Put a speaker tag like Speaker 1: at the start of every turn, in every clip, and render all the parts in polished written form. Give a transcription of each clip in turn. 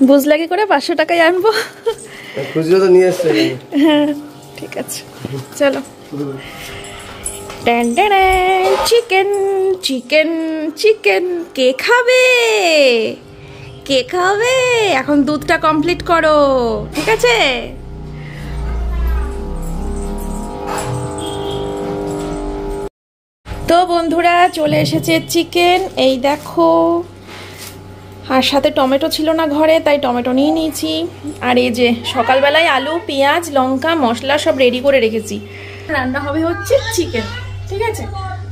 Speaker 1: বুঝলাকি করে 500 টাকায় আনবো।
Speaker 2: খুচরো তো নিয়ে আসছে।
Speaker 1: হ্যাঁ ঠিক আছে চলো। Chicken chicken chicken. কে খাবে কে খাবে? এখন দুধটা কমপ্লিট করো, ঠিক আছে? তো বন্ধুরা চলে এসেছে চিকেন, এই দেখো। আর সাথে টমেটো ছিল না ঘরে, তাই টমেটো নিয়ে নিয়েছি। আর এই যে সকালবেলায় আলু পেঁয়াজ লঙ্কা মশলা সব রেডি করে রেখেছি। রান্না হবে হচ্ছে চিকেন, ঠিক আছে?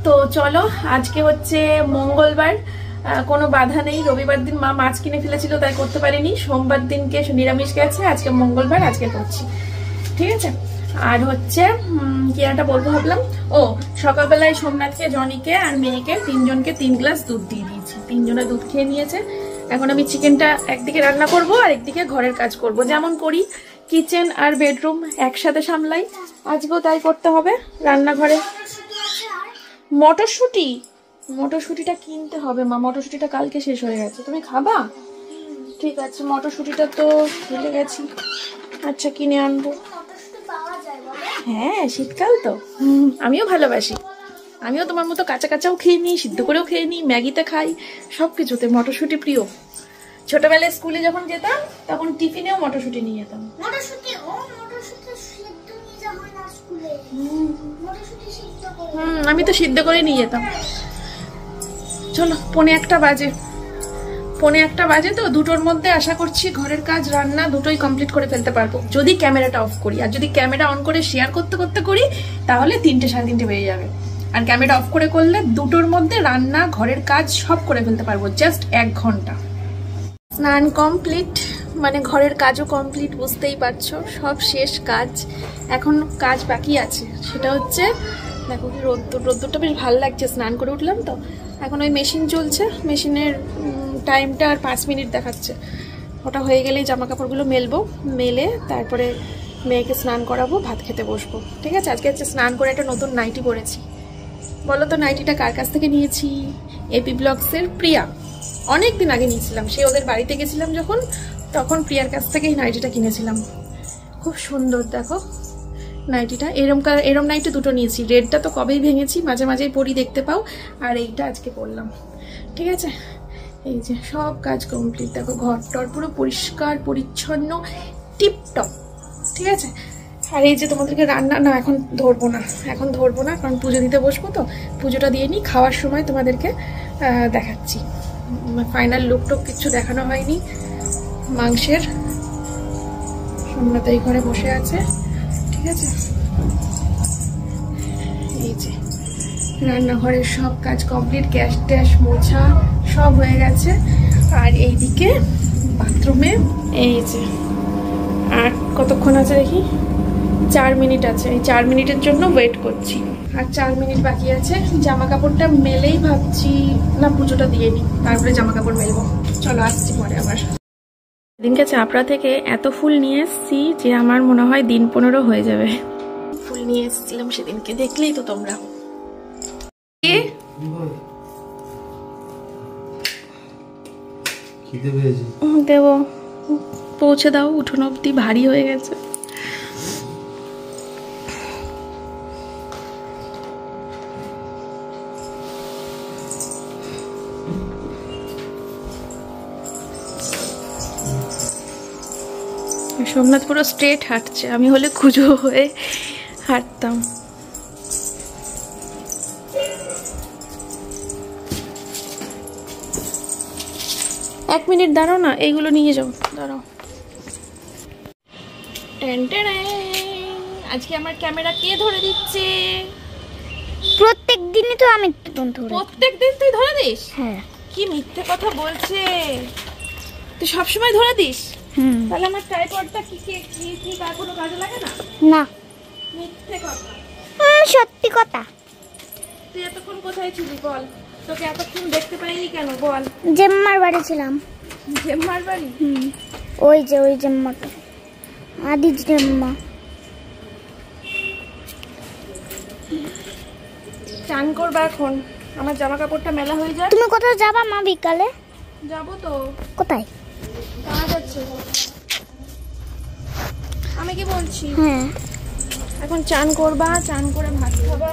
Speaker 1: তো চলো, আজকে হচ্ছে মঙ্গলবার, কোনো বাধা নেই। রবিবার দিন মা মাছ কিনে ফেলেছিল, তাই করতে পারিনি। সোমবার দিনকে নিরামিষ গেছে, আজকে মঙ্গলবার, আজকে করছি, ঠিক আছে? আর হচ্ছে কি একটা বলতে ভাবলাম, ও সকালবেলায় সোমনাথকে জনিকে আর মেয়েকে 3 জনকে 3 গ্লাস দুধ দিয়ে দিয়েছি। 3 জনে দুধ খেয়ে নিয়েছে। এখন আমি চিকেনটা একদিকে রান্না করব আর একদিকে ঘরের কাজ করব, যেমন করি। কিচেন আর বেডরুম একসাথে সামলাই, আজকেও তাই করতে হবে। রান্নাঘরে মটরশুঁটি, মটরশুঁটিটা কিনতে হবে মা, মটরশুঁটিটা কালকে শেষ হয়ে গেছে। তুমি খাবা? ঠিক আছে, মটরশুঁটিটা তো ভুলে গেছি। আচ্ছা কিনে আনবো। হ্যাঁ শীতকাল তো, আমিও ভালোবাসি। আমিও তোমার মতো কাঁচা কাঁচাও খেয়ে নিই, সিদ্ধ করেও খেয়ে নিই, ম্যাগিতে খাই, সব কিছুতে মটরশুঁটি প্রিয়। ছোটবেলায় স্কুলে যখন যেতাম তখন টিফিনেও মটরশুঁটি নিয়ে যেতাম। আমি তো সিদ্ধ করে নিয়ে যেতাম। চলো 1:45 বাজে, 1:45 বাজে তো, 2টোর মধ্যে আশা করছি ঘরের কাজ রান্না দুটোই কমপ্লিট করে ফেলতে পারবো, যদি ক্যামেরাটা অফ করি। আর যদি ক্যামেরা অন করে শেয়ার করতে করতে করি তাহলে 3টে 3:30 বেজে যাবে। আর ক্যামেরা অফ করে করলে 2টোর মধ্যে রান্না ঘরের কাজ সব করে ফেলতে পারবো, জাস্ট 1 ঘন্টা। স্নান কমপ্লিট, মানে ঘরের কাজও কমপ্লিট, বুঝতেই পারছো সব শেষ কাজ। এখন কাজ বাকি আছে, সেটা হচ্ছে দেখো কি রোদ্দুরটা বেশ ভালো লাগছে। স্নান করে উঠলাম তো, এখন ওই মেশিন চলছে, মেশিনের টাইমটা আর 5 মিনিট দেখাচ্ছে। ওটা হয়ে গেলেই জামা কাপড়গুলো মেলবো, মেলে তারপরে মেয়েকে স্নান করাবো, ভাত খেতে বসবো, ঠিক আছে? আজকে হচ্ছে স্নান করে একটা নতুন নাইটি পরেছি। বলো তো নাইটিটা কার কাছ থেকে নিয়েছি? এপি ব্লগসের প্রিয়া। অনেক দিন আগে নিয়েছিলাম, সে ওদের বাড়িতে গেছিলাম যখন, তখন প্রিয়ার কাছ থেকে এই নাইটিটা কিনেছিলাম। খুব সুন্দর দেখো নাইটিটা। এরম নাইটি 2টো নিয়েছি। রেডটা তো কবেই ভেঙেছি, মাঝে মাঝেই পরি, দেখতে পাও। আর এইটা আজকে পরলাম, ঠিক আছে? এই যে সব কাজ কমপ্লিট, দেখো ঘরটর পুরো পরিষ্কার পরিচ্ছন্ন টিপটপ, ঠিক আছে? আর এই যে তোমাদেরকে রান্না না এখন ধরবো না, কারণ পুজো দিতে বসবো তো, পুজোটা দিয়ে নিই। খাওয়ার সময় তোমাদেরকে দেখাচ্ছি। ফাইনাল লুকটুক কিচ্ছু দেখানো হয়নি মাংসের। সোমনাথ এই ঘরে বসে আছে, ঠিক আছে? এই যে রান্নাঘরের সব কাজ কমপ্লিট, গ্যাস ট্যাস মোছা সব হয়ে গেছে। আর এইদিকে বাথরুমে এই যে, আর কতক্ষণ আছে দেখি, 4 মিনিট আছে। এই 4 মিনিটের জন্য ওয়েট করছি। আর 4 মিনিট বাকি আছে। জামা কাপড়টা মেলেই ভাবছি না পুজোটা দিয়ে নিই, তারপরে জামা কাপড় মেলবো। চলো আসছি পরে আবার। সেদিনকে চাপড়া থেকে এত ফুল নিয়ে এসছি যে আমার মনে হয় দিন 15 হয়ে যাবে। ফুল নিয়ে এসেছিলাম সেদিনকে, দেখলেই তো তোমরা। দেবো, পৌঁছে দাও। উঠোন অব্দি ভারী হয়ে গেছে। সোমনাথ পুরো স্ট্রেট হাঁটছে, আমি হলে খুজো হয়ে হাঁটতাম। এক মিনিট দাঁড়াও না, এইগুলো নিয়ে যাও, দাঁড়াও। আজকে আমার ক্যামেরা কে ধরে দিচ্ছে?
Speaker 3: প্রত্যেক দিনই তো আমি ধরে।
Speaker 1: প্রত্যেক দিন তুই ধরে দিস?
Speaker 3: হ্যাঁ।
Speaker 1: কি মিথ্যে কথা বলছে, তুই সবসময় ধরে দিস? তাহলে আমার ট্রাইপডটা কি আর কোনো কাজে লাগে না?
Speaker 3: না,
Speaker 1: মিথ্যে কথা।
Speaker 3: সত্যি কথা।
Speaker 1: তুই এতক্ষণ কোথায় ছিলি বল? তোকে এতক্ষণ দেখতে পাইনি কেন বল?
Speaker 3: জেম্মার বাড়ি ছিলাম।
Speaker 1: জেম্মার বাড়ি?
Speaker 3: ওই জেম্মাটা, আদি জেম্মা।
Speaker 1: চান করবা এখন, আমার জামা কাপড়টা মেলা হয়ে যায়।
Speaker 3: তুমি কোথাও যাবা মা বিকালে?
Speaker 1: যাবো তো।
Speaker 3: কোথায়?
Speaker 1: কাজ আছে। আমি কি বলছি,
Speaker 3: হ্যাঁ
Speaker 1: এখন চান করবা, চান করে ভাত খাবা,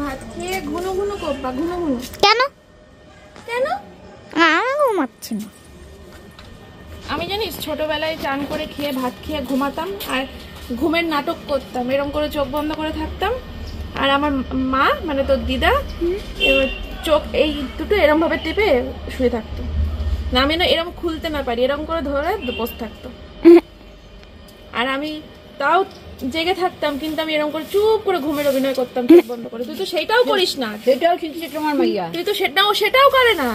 Speaker 1: ভাত খেয়ে ঘুনো ঘুনো করবা, ঘুনো ঘুনো।
Speaker 3: কেন?
Speaker 1: কেন?
Speaker 3: আমি ঘুমাচ্ছি না।
Speaker 1: আমি জানিস ছোটবেলায় চান করে খেয়ে ভাত খেয়ে ঘুমাতাম, আর ঘুমের নাটক করতাম, এরকম করে চোখ বন্ধ করে থাকতাম, আর আমার মা মানে তোর দিদা এবার চোখ এই দুটো এরম ভাবে টিপে শুয়ে থাকতো, না আমি না এরকম খুলতে না পারি, এরকম করে ধরে বসে থাকতো, আর আমি তাও জেগে থাকতাম, কিন্তু আমি এরকম করে চুপ করে ঘুমের অভিনয় করতাম চোখ বন্ধ করে। তুই তো সেটাও করিস না।
Speaker 4: সেটাও কিন্তু তোমার মাইয়া।
Speaker 1: তুই তো সেটাও করে না,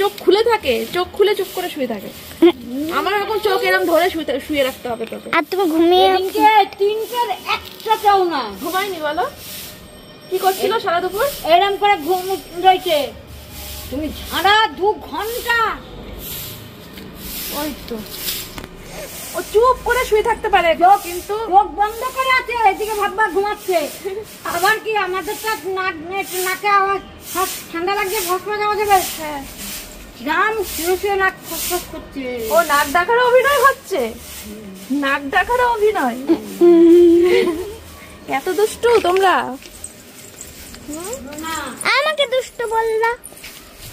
Speaker 1: চোখ খুলে থাকে, চোখ খুলে চুপ করে শুয়ে থাকে। আমার এখন চোখ এরকম ধরে শুয়ে রাখতে হবে তোকে।
Speaker 3: আর তুমি ঘুমিয়ে
Speaker 4: তিনটার একটাও না
Speaker 1: ঘুমাইনি বলো? কি করছিল সারা দুপুর?
Speaker 4: এরম করে ঘুম রয়েছে তুমি সারা 2 ঘন্টা।
Speaker 1: ওই তো ও চুপ করে শুয়ে থাকতে পারে, কিন্তু
Speaker 4: চোখ বন্ধ করে আছে, এদিকে ভাববা ঘুমাচ্ছে। আবার কি আমাদের তো নাকে আওয়াজ ঠান্ডা লাগছে, ভস্ম যাওয়া যাবে।
Speaker 1: হ্যাঁ
Speaker 4: জাম শুয়ে নাক ফসফস করছে।
Speaker 1: ও নাক ডাকার অভিনয় হচ্ছে, নাক ডাকার অভিনয়। এত দুষ্টু তোমরা।
Speaker 3: আমাকে দুষ্ট বললা?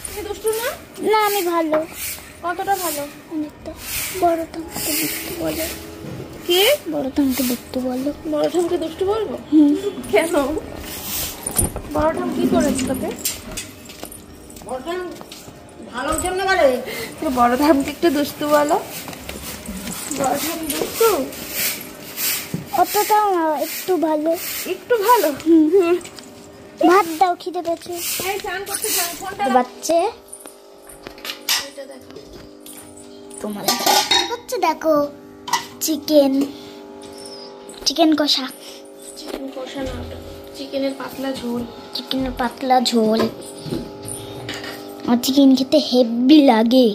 Speaker 1: তুমি দুষ্টু না?
Speaker 3: না আমি ভালো।
Speaker 1: কতটা ভালো?
Speaker 3: অনেকটা। বড় থামকে দুষ্টু বলো।
Speaker 1: কি
Speaker 3: বড় থামকে দুষ্টু বলো।
Speaker 1: বড় ঠামকে দুষ্টু বলবো? কেন? বড় ঠাম কি করেছে তোকে?
Speaker 4: ভালোর জন্য বলে
Speaker 1: বড় ঠামকে একটু দুষ্টু বলো। বড় ঠাম দুষ্টু?
Speaker 3: অতটাও না, একটু ভালো।
Speaker 1: একটু ভালো?
Speaker 3: ভাত দাও, খিদে পেয়েছে।
Speaker 1: এই চান করতে চান, ফোনটা
Speaker 3: বাচ্চা
Speaker 1: এটা দেখো।
Speaker 3: তোমার হচ্ছে দেখো চিকেন কষা।
Speaker 1: চিকেন কষা না, চিকেনের পাতলা ঝোল।
Speaker 3: চিকেনের পাতলা ঝোল। আর চিকেন খেতে হেভি লাগে।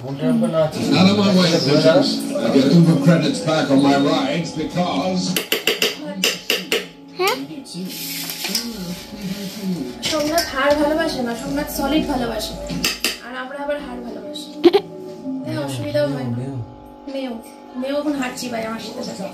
Speaker 5: Out of my way, bitches. I get Uber credits back on my rides because.
Speaker 3: হ্যাঁ
Speaker 1: সোমনাথ হাড় ভালোবাসে না, সোমনাথ সলিড ভালোবাসে, আর আমরা আবার হাড় ভালোবাসি। হ্যাঁ অসুবিধাও হয় না। মেয়েও এখন হাড় চিবাই আমার সাথে সাথে।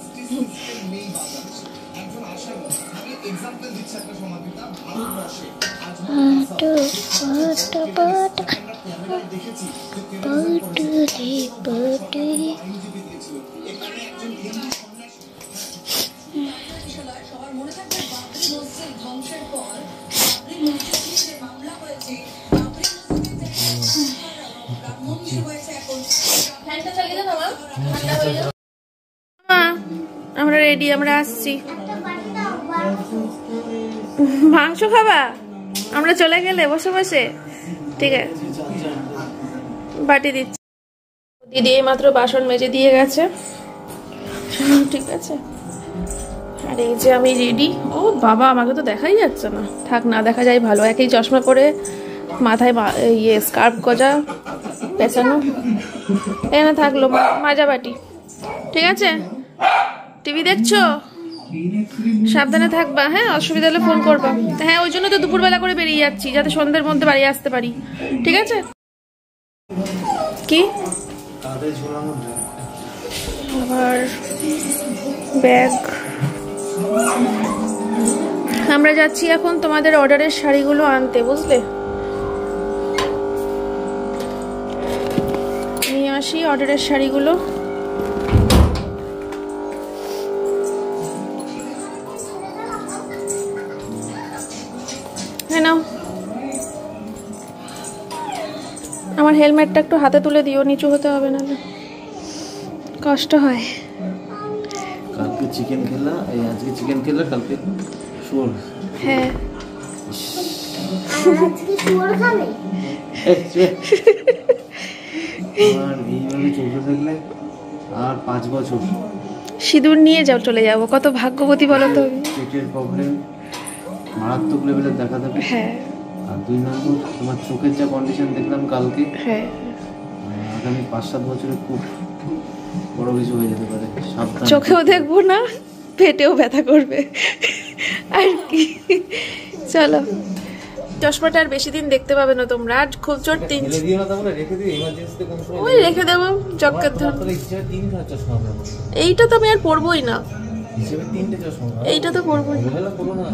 Speaker 1: আমরা রেডি, আমরা আসছি। মাংস খাবা? আমরা চলে গেলে বসে বসে? ঠিক আছে, বাটি দিচ্ছি। দিদি এইমাত্র বাসন মেজে দিয়ে গেছে। ঠিক আছে, আর এই যে আমি রেডি। ও বাবা, আমাকে তো দেখাই যাচ্ছে না। থাক, না দেখা যায় ভালো। একই চশমা পরে, মাথায় ইয়ে স্কার্ফ গজা পেঁচানো, এখানে থাকলো মাজা বাটি। ঠিক আছে, টিভি দেখছো? সাবধানে থাকবা, হ্যাঁ? অসুবিধা হলে ফোন করবা। হ্যাঁ, ওই জন্য তো দুপুরবেলা করে বেরিয়ে যাচ্ছি, যাতে সন্ধ্যের মধ্যে বাড়ি আসতে পারি। ঠিক আছে? কি আবার ব্যাগ। আমরা যাচ্ছি এখন তোমাদের অর্ডারের শাড়িগুলো আনতে, বুঝলে? নিয়ে আসি অর্ডারের শাড়িগুলো। হ্যাঁ নাও, আমার হেলমেটটা একটু হাতে তুলে দিও, নিচু হতে হবে না, কষ্ট হয়।
Speaker 2: কালকে চিকেন খেলা, আজকে চিকেন খেলা, কালকে শুয়োর।
Speaker 1: হ্যাঁ
Speaker 3: আজকে শুয়োর খাবে?
Speaker 2: আর এইভাবে চলতে থাকলে আর 5 বছর
Speaker 1: সিঁদুর নিয়ে চলে যাবো। কত ভাগ্যবতী বলো তো।
Speaker 2: পেটের প্রবলেম মারাত্মক লেভেলের দেখা দেবে।
Speaker 1: হ্যাঁ,
Speaker 2: আর 2 নম্বর, তোমার চোখের যা কন্ডিশন দেখলাম কালকে,
Speaker 1: হ্যাঁ,
Speaker 2: আগামী 5-7 বছরে খুব বড় কিছু হয়ে যেতে পারে। সাবধান।
Speaker 1: চোখেও দেখবো না, পেটেও ব্যথা করবে আর কি। চলো চশমাটা আর বেশি দিন দেখতে পাবে না তোমরা, আর খুব জোর 3
Speaker 2: ফেলে দিও না, তাহলে রেখে দিও, ইমার্জেন্সিতে কোন সময়
Speaker 1: ওই রেখে দেবো চক্কর ধরে।
Speaker 2: তাহলে হিসেবে 3 চশমা হবে,
Speaker 1: এইটা তো আমি আর পরবোই না,
Speaker 2: হিসেবে 3টে চশমা হবে।
Speaker 1: এইটা তো পরবোই না।
Speaker 2: বলে করো না,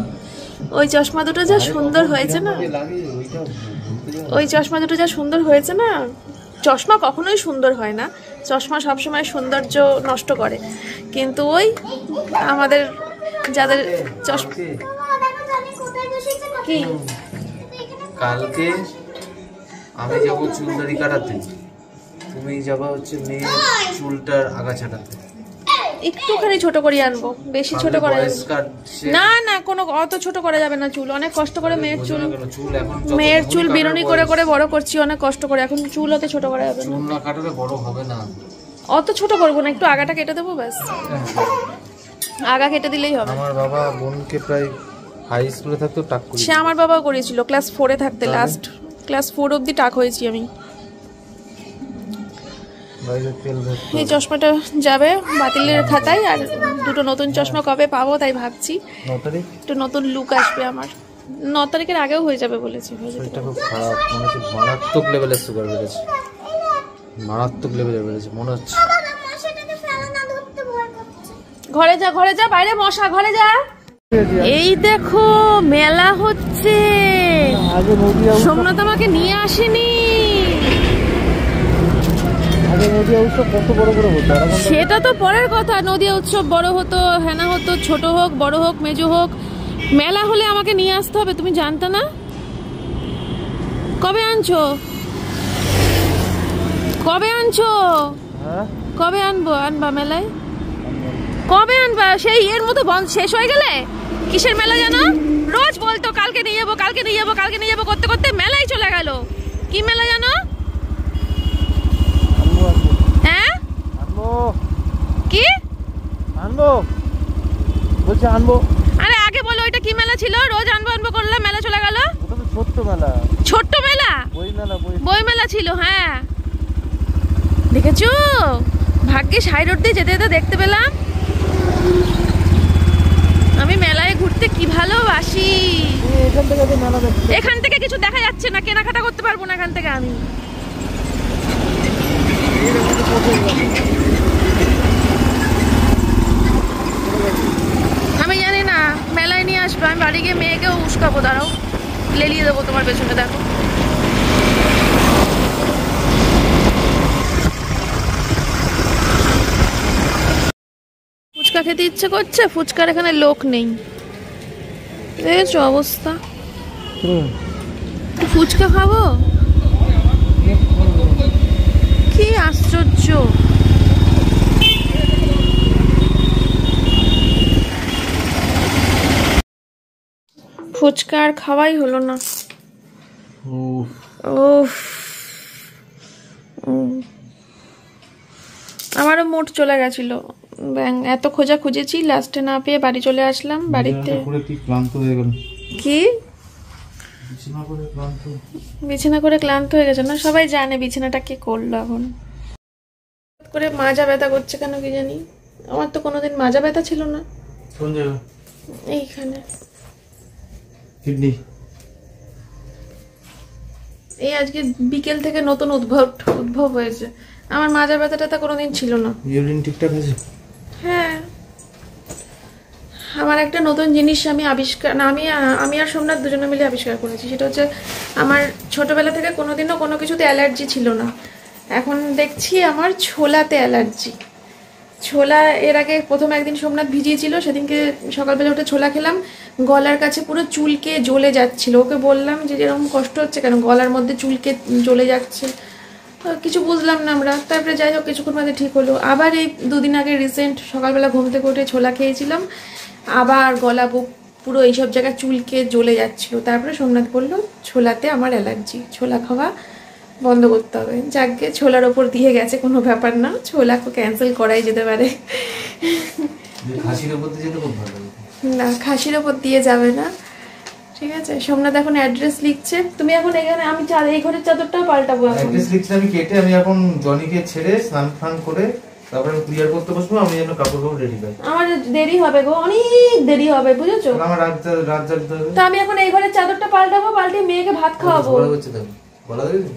Speaker 1: ওই চশমা দুটো যা সুন্দর হয়েছে না,
Speaker 2: লাগে ওইটা বলতে যাও।
Speaker 1: ওই চশমা দুটো যা সুন্দর হয়েছে না, চশমা কখনোই সুন্দর হয় না, চশমা সবসময় সৌন্দর্য নষ্ট করে, কিন্তু ওই আমাদের যাদের চশমা কি
Speaker 2: কালকে আমি যাবো চুলদাড়ি কাটাতে, তুমি যাবা হচ্ছে মেয়ে চুলটার আগা ছাটাতে।
Speaker 1: একটুখানি ছোট করে আনবো, বেশি ছোট করা যাবে
Speaker 2: বয়স কাট
Speaker 1: না, না কোনো অত ছোট করা যাবে না চুল, অনেক কষ্ট করে মেয়ের চুল,
Speaker 2: চুল এখন
Speaker 1: মেয়ের চুল বিনুনি করে করে বড় করছি অনেক কষ্ট করে, এখন চুল অত ছোট করা যাবে না,
Speaker 2: চুল না কাটালে বড় হবে না।
Speaker 1: অত ছোট করবো না, একটু আগাটা কেটে দেবো ব্যাস, আগা কেটে দিলেই হবে।
Speaker 2: আমার বাবা বোনকে প্রায় হাই স্কুলে থাকতো টাক করে,
Speaker 1: সে আমার বাবাও করেছিল ক্লাস 4-এ থাকতে, লাস্ট ক্লাস 4 অবধি টাক হয়েছি আমি।
Speaker 2: বাইরে তেল ভরতে
Speaker 1: এই চশমাটা যাবে বাতিলের খাতায়, আর দুটো নতুন চশমা কবে পাবো তাই ভাবছি,
Speaker 2: 9 তারিখ।
Speaker 1: একটু নতুন লুক আসবে আমার, 9 তারিখের আগেও হয়ে যাবে বলেছি, হয়ে যেতে
Speaker 2: শরীরটা
Speaker 1: পারে।
Speaker 2: খুব খারাপ মনে হচ্ছে, মারাত্মক লেভেলের সুগার বেড়েছে, মারাত্মক লেভেলের বেড়েছে মনে হচ্ছে।
Speaker 1: ঘরে যা, ঘরে যা, বাইরে মশা, ঘরে যা। এই দেখো মেলা হচ্ছে,
Speaker 2: আগে নদী
Speaker 1: সোমনাথ আমাকে নিয়ে আসেনি,
Speaker 2: আগে নদী উৎসব কত বড় করে হতো, এখন
Speaker 1: সেটা তো পরের কথা, নদী উৎসব বড় হতো, হেনা হতো, ছোট হোক বড় হোক মেজো হোক, মেলা হলে আমাকে নিয়ে আসতে হবে, তুমি জানতে না? কবে আনছো, কবে আনছো,
Speaker 2: হ্যাঁ
Speaker 1: কবে আনবো, আনবা মেলায় কবে আনবা? সেই এর মতো বন্ধ শেষ হয়ে গেলে, কিসের মেলা জানো, রোজ বলতো কালকে নিয়ে যাবো, কালকে নিয়ে যাবো, কালকে নিয়ে যাবো করতে করতে মেলাই চলে গেল। কি মেলা জানো? হ্যাঁ
Speaker 2: আনবো,
Speaker 1: কি
Speaker 2: আনবো বলছি আনবো।
Speaker 1: আরে আগে বলো ওইটা কি মেলা ছিল, রোজ আনবো আনবো করলাম, মেলা চলে গেল।
Speaker 2: ওটা তো ছোট্ট মেলা,
Speaker 1: ছোট্ট মেলা,
Speaker 2: বই মেলা,
Speaker 1: বই মেলা ছিল, হ্যাঁ দেখেছো, ভাগ্যে হাই রোড দিয়ে যেতে যেতে দেখতে পেলাম। আমি মেলায় ঘুরতে কি ভালোবাসি,
Speaker 2: এখান থেকে তো মেলা দেখতে।
Speaker 1: এখান থেকে কিছু দেখা যাচ্ছে না, কেনাকাটা করতে পারবো না এখান থেকে আমি। আমি জানি না, মেলায় নিয়ে আসবে, আমি বাড়ি গিয়ে মেয়েকেও উস্কাবো, দাঁড়াও লেলিয়ে দেবো তোমার পেছনে, দেখো ফুচকা খেতে ইচ্ছে করছে, ফুচকার এখানে লোক নেই, দেখেছো অবস্থা, ফুচকা খাবো, কি আশ্চর্য, ফুচকা আর খাওয়াই হলো না। উফ, আমারও মুড চলে গেছিল, এত খোঁজা খুঁজেছি, লাস্টে না পেয়ে বাড়ি চলে আসলাম। বাড়িতে
Speaker 2: ক্লান্ত হয়ে গেল,
Speaker 1: কি বিছানা করে ক্লান্ত হয়ে গেছে না, সবাই জানে বিছানাটা কে করলো। এখন করে মাজা ব্যথা করছে কেন কি জানি, আমার তো কোনোদিন মাজা ব্যথা ছিল না।
Speaker 2: কোন জায়গা?
Speaker 1: এইখানে
Speaker 2: কিডনি।
Speaker 1: এই আজকে বিকেল থেকে নতুন উদ্ভব হয়েছে, আমার মাজা ব্যথাটা কোনোদিন ছিল না।
Speaker 2: ইউরিন ঠিকঠাক আছে?
Speaker 1: হ্যাঁ, আমার একটা নতুন জিনিস আমি আবিষ্কার, না আমি আর সোমনাথ দুজনে মিলে আবিষ্কার করেছি, সেটা হচ্ছে আমার ছোটবেলা থেকে কোনোদিনও কোনো কিছুতে অ্যালার্জি ছিল না, এখন দেখছি আমার ছোলাতে অ্যালার্জি। ছোলা এর আগে প্রথম একদিন সোমনাথ ভিজিয়েছিল, সেদিনকে সকালবেলা উঠে ছোলা খেলাম, গলার কাছে পুরো চুলকে জ্বলে যাচ্ছিল, ওকে বললাম যে এরকম কষ্ট হচ্ছে কেন, গলার মধ্যে চুলকে জ্বলে যাচ্ছে, কিছু বুঝলাম না আমরা। তারপরে যাই হোক কিছুক্ষণ বাদে ঠিক হলো। আবার এই দুদিন আগে রিসেন্ট সকালবেলা ঘুম থেকে উঠে ছোলা খেয়েছিলাম, আবার গলা বুক পুরো এইসব জায়গায় চুলকে জ্বলে যাচ্ছিল। তারপরে সোমনাথ বললো ছোলাতে আমার অ্যালার্জি, ছোলা খাওয়া বন্ধ করতে হবে। যাকে ছোলার ওপর দিয়ে গেছে, কোনো ব্যাপার না, ছোলা ক্যান্সেল করাই যেতে পারে।
Speaker 2: খাসির উপর দিয়ে যেতে খুব ভালো লাগে।
Speaker 1: না, খাসির ওপর দিয়ে যাবে না, ঠিক আছে। সোমনাথ এখন অ্যাড্রেস লিখছে, তুমি এখন এখানে, আমি এই ঘরের চাদরটাও পাল্টাবো।
Speaker 2: অ্যাড্রেস লিখছি আমি কেটে, আমি এখন জনিকে ছেড়ে স্নান ফান করে তারপরে আমি ক্লিয়ার করতে বসবো, আমি যেন কাপড় রেডি পাই।
Speaker 1: আমার দেরি হবে গো, অনেক দেরি হবে, বুঝেছো?
Speaker 2: আমার রাত জাগতে হবে।
Speaker 1: তো আমি এখন এই ঘরের চাদরটা পাল্টাবো, পাল্টে মেয়েকে ভাত খাওয়াবো।
Speaker 2: বলা হচ্ছে তো, বলা দেবে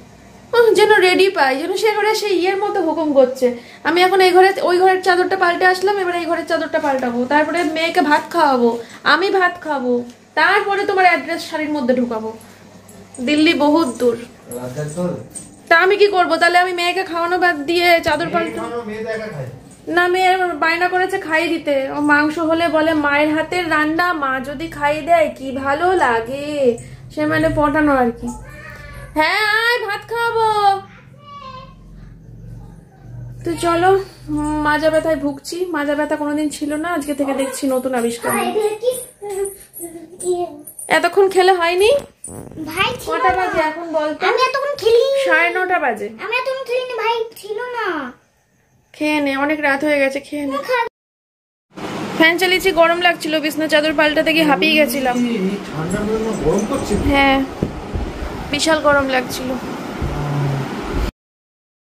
Speaker 1: যেন রেডি পাই, যেন সে ঘরে সেই ইয়ের মতো হুকুম করছে। আমি এখন এই ঘরে ওই ঘরের চাদরটা পাল্টে আসলাম, এবার এই ঘরের চাদরটা পাল্টাবো, তারপরে মেয়েকে ভাত খাওয়াবো, আমি ভাত খাবো, তারপরে তোমার অ্যাড্রেস শাড়ির মধ্যে ঢুকাবো। দিল্লি বহুত দূর।
Speaker 2: রাত জাগতে হবে।
Speaker 1: তা আমি কি করবো তাহলে? আমি মেয়েকে খাওয়ানো বাদ দিয়ে চাদর পাল্টাবো?
Speaker 2: মেয়ে তো একা খায়।
Speaker 1: না, মেয়ে বায়না করেছে খাইয়ে দিতে। ও মাংস হলে বলে মায়ের হাতের রান্না মা যদি খাইয়ে দেয় কি ভালো লাগে, সে মানে পটানো আর কি। হ্যাঁ আয় ভাত খাওয়াবো। তো চলো, মাজা ব্যথায় ভুগছি। মাজা ব্যথা কোনোদিন ছিল না, আজকে থেকে দেখছি নতুন আবিষ্কার। এতক্ষণ খেলে হয়নি?
Speaker 3: ভাই
Speaker 1: কটা বাজে এখন বলতো?
Speaker 3: আমি এতক্ষণ খেলি।
Speaker 1: 9:30 বাজে।
Speaker 3: আমি এতক্ষণ খেলিনি ভাই, ছিল না।
Speaker 1: খেয়ে নে, অনেক রাত হয়ে গেছে, খেয়ে নে। ফ্যান চালিয়েছি, গরম লাগছিল, বিছনা চাদর পাল্টাতে গিয়ে হাঁপিয়ে গেছিলাম।
Speaker 2: ঠান্ডার জন্য গরম করছে।
Speaker 1: হ্যাঁ, বিশাল গরম লাগছিল।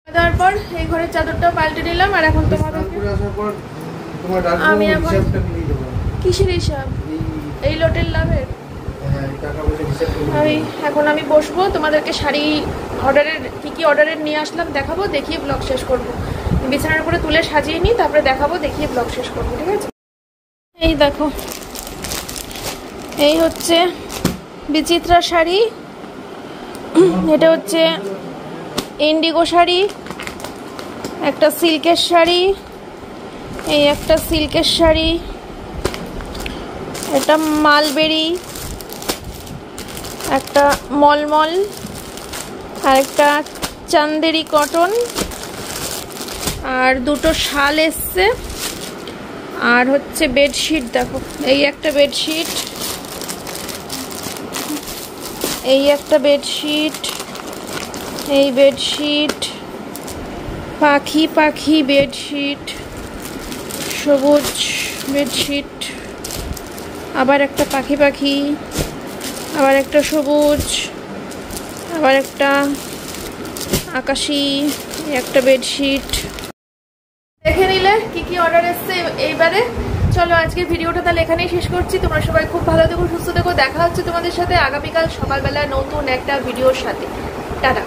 Speaker 1: তারপর এই ঘরের চাদরটা পাল্টে নিলাম, আর এখন তোমাদেরকে
Speaker 2: আসার পর তোমার
Speaker 1: আমি এখন
Speaker 2: হিসাবটা দিয়ে দেবো।
Speaker 1: কিসের হিসাব? এই লটের লাভের?
Speaker 2: হ্যাঁ, টাকা পয়সা হিসাব করে
Speaker 1: এখন আমি বসবো, তোমাদেরকে শাড়ি অর্ডারের কি অর্ডারের নিয়ে আসলাম দেখাবো, দেখিয়ে ব্লগ শেষ করবো। বিছানার উপরে তুলে সাজিয়ে নিই, তারপরে দেখাবো, দেখিয়ে ব্লগ শেষ করবো, ঠিক আছে? এই দেখো, এই হচ্ছে বিচিত্রা শাড়ি, এটা হচ্ছে ইন্ডিগো শাড়ি, একটা সিল্কের শাড়ি, এই একটা সিল্কের শাড়ি, এটা মালবেরি, একটা মলমল, আর একটা চান্দেরি কটন, আর দুটো শাল এসছে, আর হচ্ছে বেডশিট। দেখো, এই একটা বেডশিট, এই একটা বেডশিট, এই বেডশিট, পাখি পাখি বেডশিট, সবুজ বেডশিট, আবার একটা পাখি পাখি, আবার একটা সবুজ, আবার একটা আকাশি, একটা বেডশিট। দেখে নিলে কি কি অর্ডার এসছে এইবারে। চলো আজকের ভিডিওটা তাহলে এখানেই শেষ করছি। তোমরা সবাই খুব ভালো থেকো, সুস্থ থেকো। দেখা হচ্ছে তোমাদের সাথে আগামীকাল সকালবেলা নতুন একটা ভিডিওর সাথে। টাটা।